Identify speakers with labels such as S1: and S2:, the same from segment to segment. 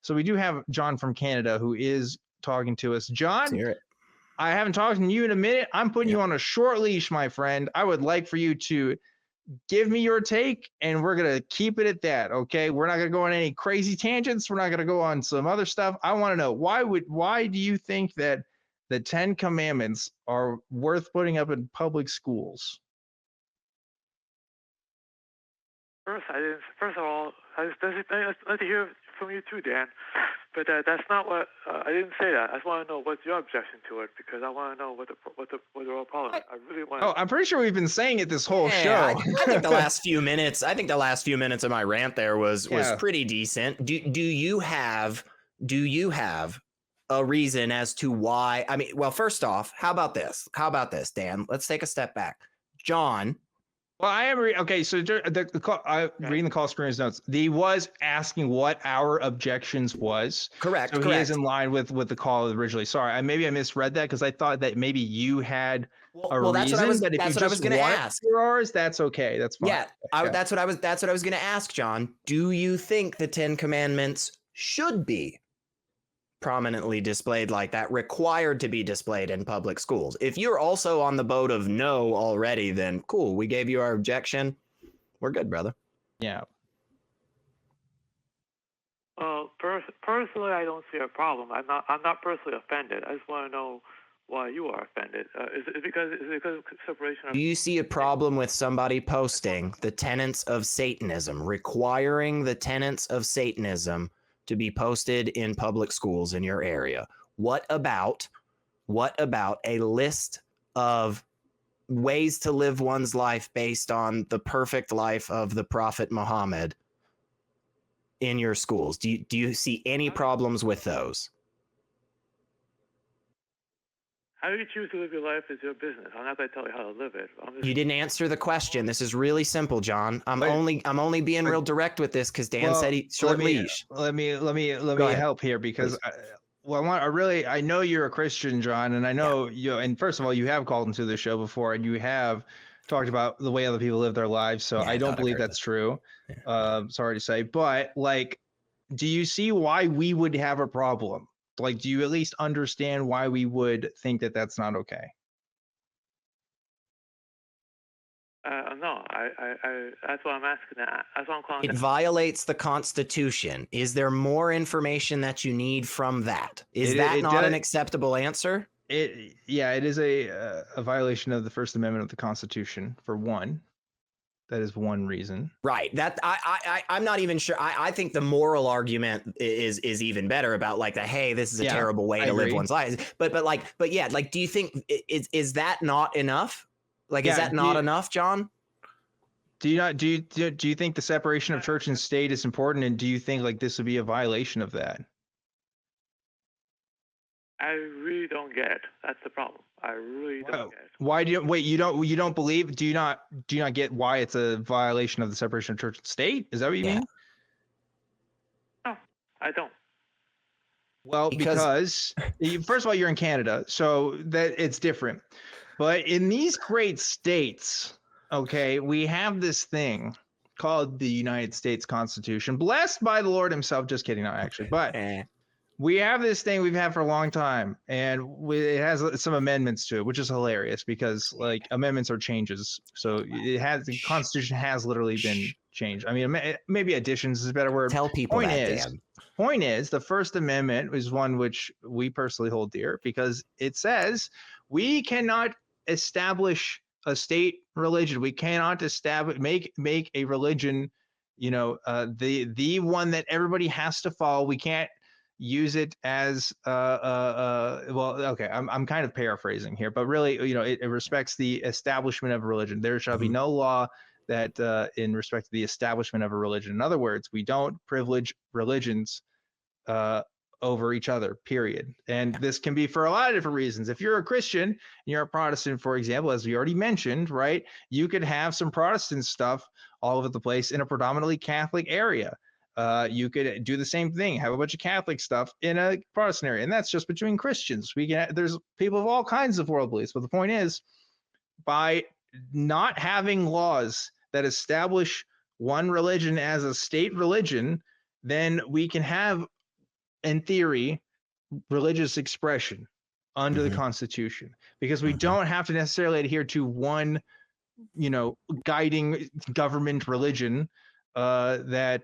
S1: So we do have John from Canada who is talking to us. John,
S2: Let's hear it.
S1: I haven't talked to you in a minute. I'm putting you on a short leash, my friend. I would like for you to give me your take, and we're going to keep it at that, okay? We're not going to go on any crazy tangents. We're not going to go on some other stuff. I want to know, why do you think that the 10 Commandments are worth putting up in public schools?
S3: First of all, I'd like to hear from you too, Dan. But that's not what I didn't say that. I just want to know what's your objection to it, because I want to know what the overall problem is. I really want.
S1: Oh, I'm pretty sure we've been saying it this whole show.
S2: I think the last few minutes. I think the last few minutes of my rant there was pretty decent. Do you have a reason as to why? I mean, well, first off, how about this, Dan? Let's take a step back, John.
S1: Well, I am okay. So reading the call screener's notes. He was asking what our objections was.
S2: Correct.
S1: So
S2: correct.
S1: he is in line with the call originally. Sorry, maybe I misread that because I thought that maybe you had a reason.
S2: That's what I was going to ask.
S1: Yours, that's okay. That's fine.
S2: Yeah, that's what I was going to ask, John. Do you think the 10 Commandments should be prominently displayed like that, required to be displayed in public schools? If you're also on the boat of no already, then cool, we gave you our objection, we're good, brother.
S1: Yeah.
S3: Well, personally, I don't see a problem. I'm not personally offended. I just want to know why you are offended. Is it because of separation of...
S2: Do you see a problem with somebody posting the tenets of Satanism, requiring the tenets of Satanism to be posted in public schools in your area? What about a list of ways to live one's life based on the perfect life of the Prophet Muhammad in your schools? Do you see any problems with those?
S3: How you choose to live your life is your business. I'm not going to tell you how to live it.
S2: You didn't answer the question. This is really simple, John. I'm only being real direct with this because Dan said he short leash.
S1: Let me help here because I know you're a Christian, John, and I know you. And first of all, you have called into the show before, and you have talked about the way other people live their lives. So I don't believe that's true. Yeah. Sorry to say, but do you see why we would have a problem? Do you at least understand why we would think that that's not okay?
S3: No, that's what I'm asking. That's what I'm calling.
S2: It violates the Constitution. Is there more information that you need from that? Is that not an acceptable answer?
S1: It is a violation of the First Amendment of the Constitution, for one. That is one reason.
S2: Right. That I'm not even sure. I think the moral argument is even better about hey, this is a terrible way to live one's life. But yeah, do you think is that not enough? Is that not enough, John?
S1: Do you think the separation of church and state is important, and do you think this would be a violation of that?
S3: I really don't get it. That's the problem. I really don't get it.
S1: Why do you don't believe? Do you not get why it's a violation of the separation of church and state? Is that what you mean?
S3: No, I don't.
S1: Well, because first of all, you're in Canada, so that it's different. But in these great states, okay, we have this thing called the United States Constitution, blessed by the Lord himself. Just kidding, not actually, but we have this thing we've had for a long time, and it has some amendments to it, which is hilarious because amendments are changes. So the Constitution has literally been changed. I mean, maybe additions is a better word.
S2: Tell people
S1: Point is, the First Amendment is one which we personally hold dear because it says we cannot establish a state religion. We cannot make a religion, the one that everybody has to follow. We can't use it as I'm kind of paraphrasing here, but really, it respects the establishment of a religion. There shall be no law that in respect to the establishment of a religion. In other words, we don't privilege religions over each other, period. And this can be for a lot of different reasons. If you're a Christian and you're a Protestant, for example, as we already mentioned, right, you could have some Protestant stuff all over the place in a predominantly Catholic area. You could do the same thing, have a bunch of Catholic stuff in a Protestant area, and that's just between Christians. There's people of all kinds of world beliefs, but the point is, by not having laws that establish one religion as a state religion, then we can have in theory, religious expression under the
S2: Mhm.
S1: Constitution, because we
S2: Mhm.
S1: don't have to necessarily adhere to one, guiding government religion that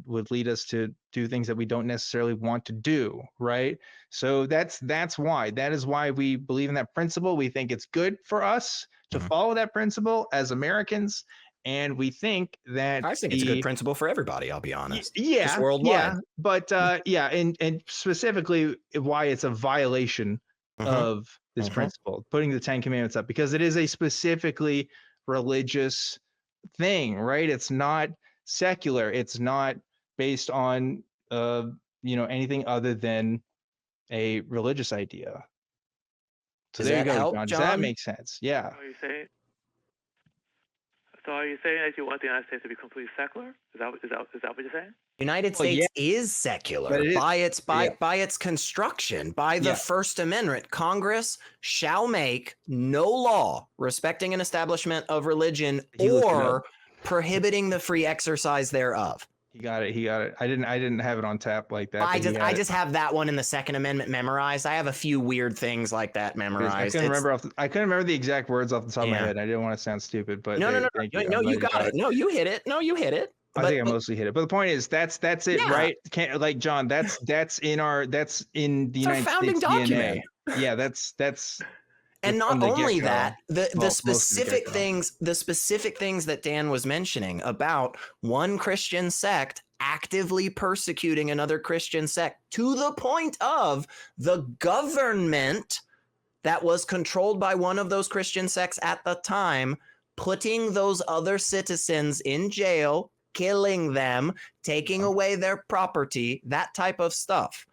S1: would lead us to do things that we don't necessarily want to do, right? So that is why we believe in that principle. We think it's good for us to follow that principle as Americans, and we think that
S2: I think it's a good principle for everybody. I'll be honest. Just
S1: yeah,
S2: worldwide.
S1: but and specifically why it's a violation of this principle, putting the 10 Commandments up, because it is a specifically religious thing, right? It's not secular. It's not based on anything other than a religious idea. So
S2: Does
S1: there you
S2: that
S1: go,
S2: help,
S1: John. Does that
S2: John?
S1: make sense? Yeah.
S3: Are you saying? So are you saying that you want the United States to be completely secular? Is that what you're saying?
S2: United
S1: Well,
S2: States
S1: yeah,
S2: is secular
S1: but it is,
S2: by its construction, by the
S1: Yeah.
S2: First Amendment. Congress shall make no law respecting an establishment of religion
S1: He looked it
S2: or
S1: up.
S2: prohibiting the free exercise thereof.
S1: He got it. I didn't have it on tap like that.
S2: I
S1: but he got
S2: I
S1: it.
S2: just have that one in the Second Amendment memorized. I have a few weird things like that memorized.
S1: I couldn't remember the exact words off the top of my
S2: Yeah.
S1: head. I didn't want to sound stupid, but
S2: No,
S1: thank you.
S2: no,
S1: I'm glad
S2: you got it. No, you hit it. No, you hit it.
S1: I think I mostly hit it. But the point is, that's it,
S2: Yeah.
S1: right? Can't, like, John, that's in the
S2: It's
S1: United
S2: our founding
S1: States
S2: document.
S1: DNA. Yeah, that's
S2: And not
S1: from the
S2: only
S1: get-go.
S2: that, the
S1: Well,
S2: specific
S1: get-go.
S2: the specific things that Dan was mentioning about one Christian sect actively persecuting another Christian sect to the point of the government that was controlled by one of those Christian sects at the time putting those other citizens in jail, killing them, taking away their property, that type of stuff.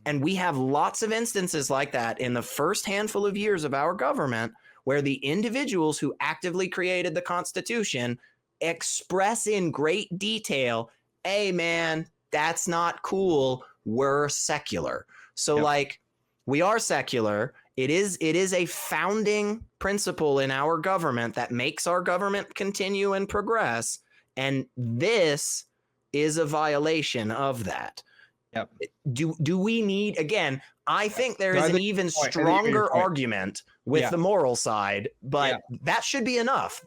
S2: And we have lots of instances like that in the first handful of years of our government where the individuals who actively created the Constitution express in great detail, hey, man, that's not cool. We're secular. So, like, we are secular. It is a founding principle in our government that makes our government continue and progress. And this is a violation of that.
S1: Yep.
S2: Do we need, again, I think there is an even stronger argument with the moral side, but that should be enough.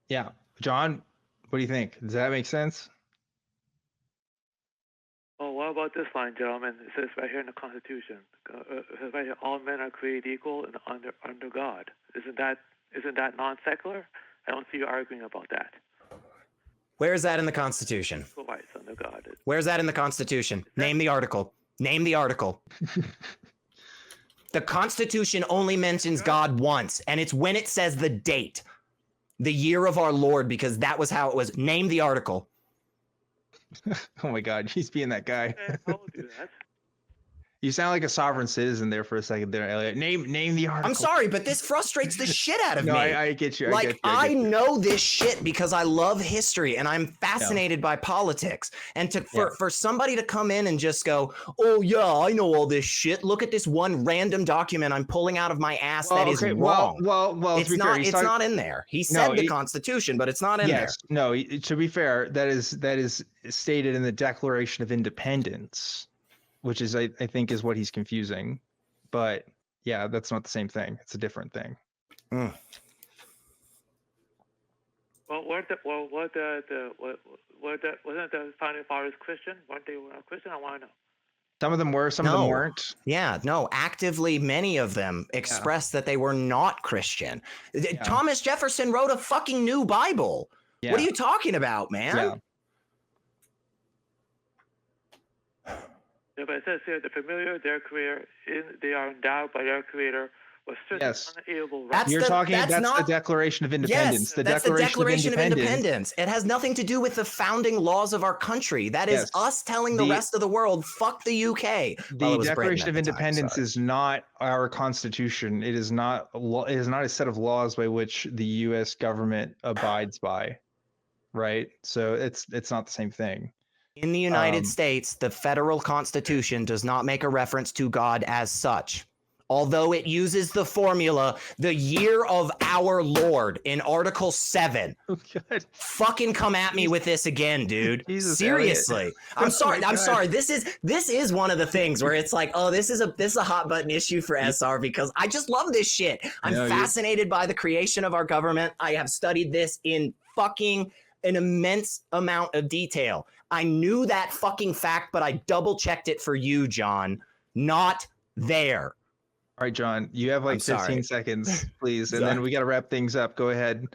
S1: Yeah. John, what do you think? Does that make sense?
S3: Well, what about this line, gentlemen? It says right here in the Constitution, it says right here, all men are created equal and under God. Isn't that non-secular? I don't see you arguing about that.
S2: Where is that in the Constitution?
S3: Equal rights under God.
S2: Where's that in the Constitution? Name the article. Name the article. The Constitution only mentions God once, and it's when it says the date, the year of our Lord, because that was how it was. Name the article.
S1: Oh my God, he's being that guy.
S3: I will do that.
S1: You sound like a sovereign citizen there for a second there, Elliot. Name the article.
S2: I'm sorry, but this frustrates the shit out of me.
S1: I get you.
S2: I know this shit because I love history and I'm fascinated by politics. And for somebody to come in and just go, oh yeah, I know all this shit. Look at this one random document I'm pulling out of my ass that is wrong.
S1: Well,
S2: it's not in there. He said the Constitution, but it's not in there.
S1: No, to be fair, that is stated in the Declaration of Independence, which is I think is what he's confusing. But yeah, that's not the same thing. It's a different thing.
S3: Well, wasn't the founding fathers Christian? Weren't they Christian? I want to know.
S1: Some of them were, some of them weren't.
S2: Yeah, no, actively, many of them expressed that they were not Christian. Yeah. Thomas Jefferson wrote a fucking new Bible. Yeah. What are you talking about, man?
S1: Yeah.
S3: Yeah, but it says here, the familiar, their creator, they are endowed by their creator with certain unalienable rights.
S1: That's the Declaration of Independence.
S2: Yes, that's the Declaration of Independence. It has nothing to do with the founding laws of our country. That is us telling the rest of the world, fuck the UK.
S1: The Declaration of Independence is not our Constitution. It is not a set of laws by which the U.S. government abides by, right? So it's not the same thing.
S2: In the United States, the federal Constitution does not make a reference to God as such. although it uses the formula, the year of our Lord in Article 7.
S1: Oh, God.
S2: Fucking come at me with this again, dude.
S1: Jesus,
S2: Seriously. I'm sorry. I'm sorry. This is one of the things where it's like, oh, this is a hot button issue for SR because I just love this shit. I'm fascinated by the creation of our government. I have studied this in fucking an immense amount of detail. I knew that fucking fact, but I double checked it for you, John. Not there.
S1: All right, John, you have like 15 seconds, please, and then we got to wrap things up. Go ahead.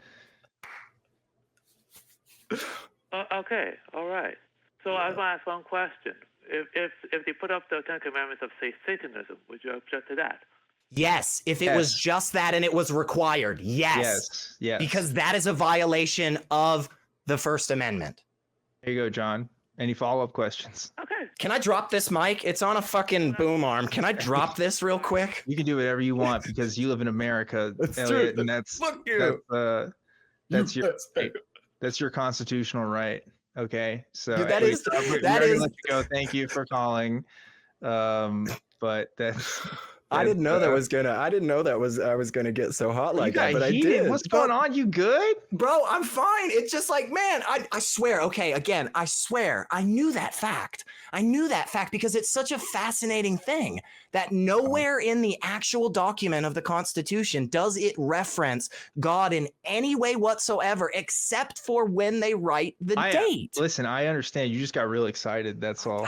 S3: Okay, all right. So I want to ask one question. If they put up the Ten Commandments of, say, Satanism, would you object to that?
S2: Yes, if it was just that and it was required.
S1: Yes.
S2: Because that is a violation of the First Amendment.
S1: There you go, John. Any follow-up questions?
S3: Okay.
S2: Can I drop this mic? It's on a fucking boom arm. Can I drop this real quick?
S1: You can do whatever you want because you live in America, Elliot, and that's your constitutional right. Okay, so
S2: that is
S1: let you go. Thank you for calling. But that's.
S2: I didn't know I was gonna get so hot like that, but I did.
S1: What's going on? You good?
S2: Bro, I'm fine. It's just like, man, I swear, okay, again, I swear, I knew that fact. I knew that fact because it's such a fascinating thing that nowhere in the actual document of the Constitution does it reference God in any way whatsoever, except for when they write the date.
S1: Listen, I understand. You just got real excited. That's all.